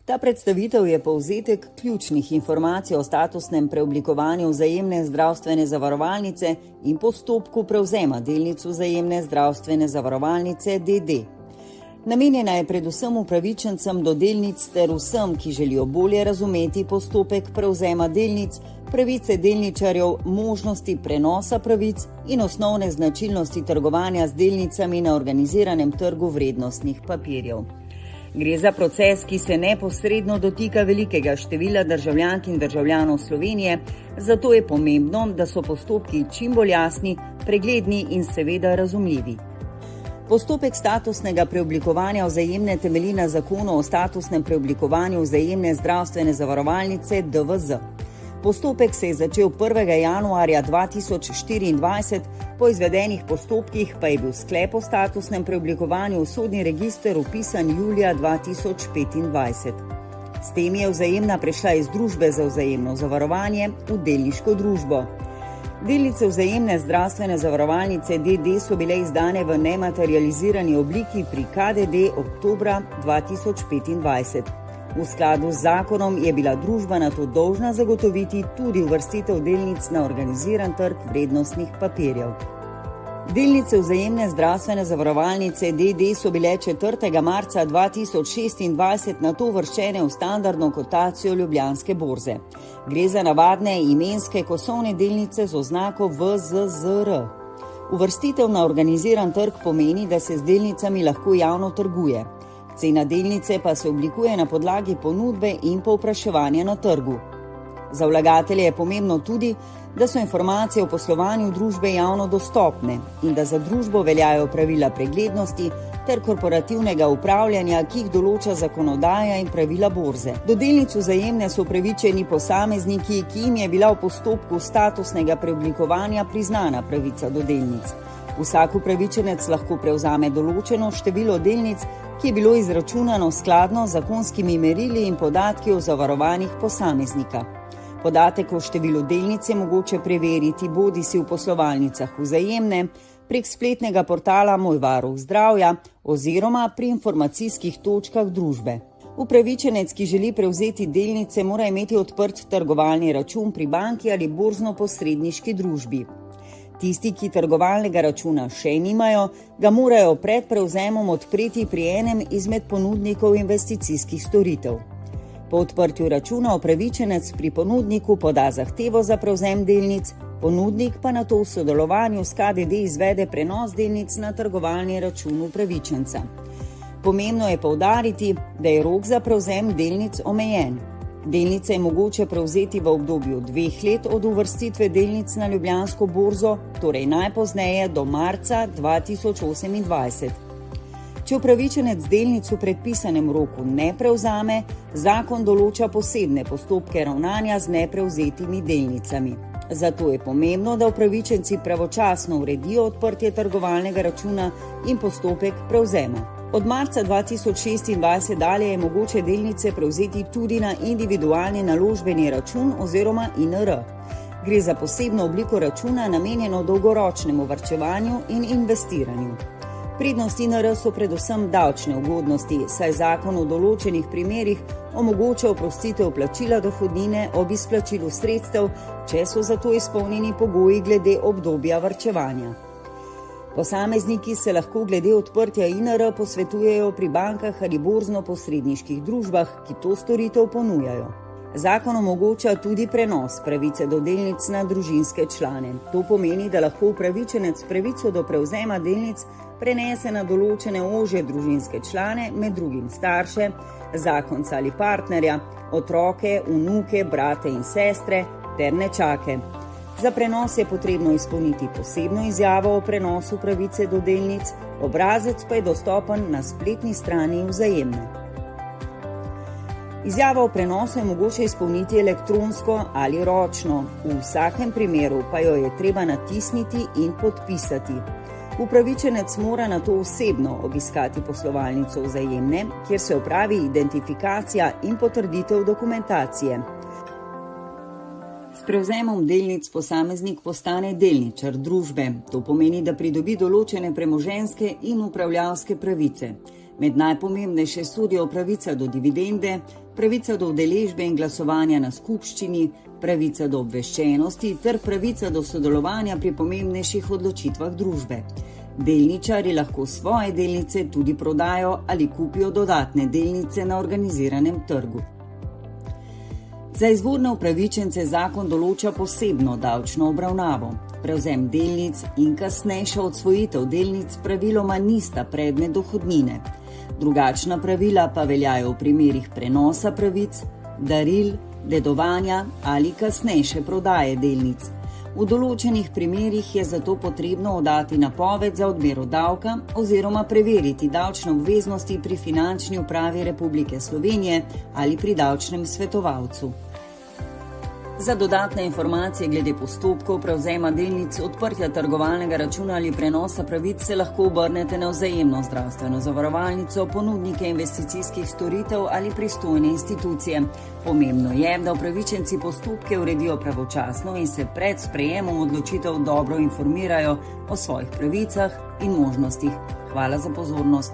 Ta predstavitev je povzetek ključnih informacij o statusnem preoblikovanju Vzajemne zdravstvene zavarovalnice in postopku prevzema delnic Vzajemne zdravstvene zavarovalnice d.d. Namenjena je predvsem upravičencem do delnic ter vsem, ki želijo bolje razumeti postopek prevzema delnic, pravice delničarjev, možnosti prenosa pravic in osnovne značilnosti trgovanja z delnicami na organiziranem trgu vrednostnih papirjev. Gre za proces, ki se neposredno dotika velikega števila državljank in državljanov Slovenije, zato je pomembno, da so postopki čim bolj jasni, pregledni in seveda razumljivi. Postopek statusnega preoblikovanja Vzajemne temelji na zakonu o statusnem preoblikovanju Vzajemne zdravstvene zavarovalnice DVZ. Postopek se je začel 1. januarja 2024, po izvedenih postopkih pa je bil sklep o statusnem preoblikovanju v sodni register vpisan julija 2025. S tem je Vzajemna prešla iz družbe za vzajemno zavarovanje v delniško družbo. Delnice Vzajemne zdravstvene zavarovalnice d.d. so bile izdane v nematerializirani obliki pri KDD oktobra 2025. V skladu z zakonom je bila družba nato dolžna zagotoviti tudi uvrstitev delnic na organiziran trg vrednostnih papirjev. Delnice Vzajemne zdravstvene zavarovalnice d.d. so bile 4. marca 2026 nato uvrščene v standardno kotacijo Ljubljanske borze. Gre za navadne imenske kosovne delnice z oznako VZZR. Uvrstitev na organiziran trg pomeni, da se z delnicami lahko javno trguje. Cena delnice pa se oblikuje na podlagi ponudbe in povpraševanja na trgu. Za vlagatelje je pomembno tudi, da so informacije o poslovanju družbe javno dostopne in da za družbo veljajo pravila preglednosti ter korporativnega upravljanja, ki jih določa zakonodaja in pravila borze. Do delnic Vzajemne so upravičeni posamezniki, ki jim je bila v postopku statusnega preoblikovanja priznana pravica do delnic. Vsak upravičenec lahko prevzame določeno število delnic, ki je bilo izračunano skladno z zakonskimi merili in podatki o zavarovanjih posameznika. Podatek o številu delnic je mogoče preveriti bodisi v poslovalnicah Vzajemne, prek spletnega portala Moj varuh zdravja oziroma pri informacijskih točkah družbe. Upravičenec, ki želi prevzeti delnice, mora imeti odprt trgovalni račun pri banki ali borzno-posredniški družbi. Tisti, ki trgovalnega računa še nimajo, ga morajo pred prevzemom odpreti pri enem izmed ponudnikov investicijskih storitev. Po odprtju računa upravičenec pri ponudniku poda zahtevo za prevzem delnic, ponudnik pa nato v sodelovanju s KDD izvede prenos delnic na trgovalni račun upravičenca. Pomembno je poudariti, da je rok za prevzem delnic omejen. Delnice je mogoče prevzeti v obdobju 2 let od uvrstitve delnic na Ljubljansko borzo, torej najpozneje do marca 2028. Če upravičenec delnic v predpisanem roku ne prevzame, zakon določa posebne postopke ravnanja z neprevzetimi delnicami. Zato je pomembno, da upravičenci pravočasno uredijo odprtje trgovalnega računa in postopek prevzema. Od marca 2026 dalje je mogoče delnice prevzeti tudi na individualni naložbeni račun oziroma INR. Gre za posebno obliko računa namenjeno dolgoročnemu varčevanju in investiranju. Prednost INR so predvsem davčne ugodnosti, saj zakon v določenih primerih omogoča oprostitev plačila dohodnine ob izplačilu sredstev, če so za to izpolnjeni pogoji glede obdobja varčevanja. Posamezniki se lahko glede odprtja INR posvetujejo pri bankah ali borzno-posredniških družbah, ki to storitev ponujajo. Zakon omogoča tudi prenos pravice do delnic na družinske člane. To pomeni, da lahko upravičenec pravico do prevzema delnic prenese na določene ožje družinske člane, med drugim starše, zakonca ali partnerja, otroke, vnuke, brate in sestre ter nečake. Za prenos je potrebno izpolniti posebno izjavo o prenosu pravice do delnic, obrazec pa je dostopen na spletni strani Vzajemne. Izjavo o prenosu je mogoče izpolniti elektronsko ali ročno, v vsakem primeru pa jo je treba natisniti in podpisati. Upravičenec mora nato osebno obiskati poslovalnico Vzajemne, kjer se opravi identifikacija in potrditev dokumentacije. S prevzemom delnic posameznik postane delničar družbe. To pomeni, da pridobi določene premoženjske in upravljavske pravice. Med najpomembnejše sodijo pravica do dividende, pravica do udeležbe in glasovanja na skupščini, pravica do obveščenosti ter pravica do sodelovanja pri pomembnejših odločitvah družbe. Delničarji lahko svoje delnice tudi prodajo ali kupijo dodatne delnice na organiziranem trgu. Za izvorne upravičence zakon določa posebno davčno obravnavo. Prevzem delnic in kasnejša odsvojitev delnic praviloma nista predmet dohodnine. Drugačna pravila pa veljajo v primerih prenosa pravic, daril, dedovanja ali kasnejše prodaje delnic. V določenih primerih je zato potrebno oddati napoved za odmero davka oziroma preveriti davčne obveznosti pri Finančni upravi Republike Slovenije ali pri davčnem svetovalcu. Za dodatne informacije glede postopkov prevzema delnic, odprtja trgovalnega računa ali prenosa pravic se lahko obrnete na Vzajemno zdravstveno zavarovalnico, ponudnike investicijskih storitev ali pristojne institucije. Pomembno je, da upravičenci postopke uredijo pravočasno in se pred sprejemom odločitev dobro informirajo o svojih pravicah in možnostih. Hvala za pozornost.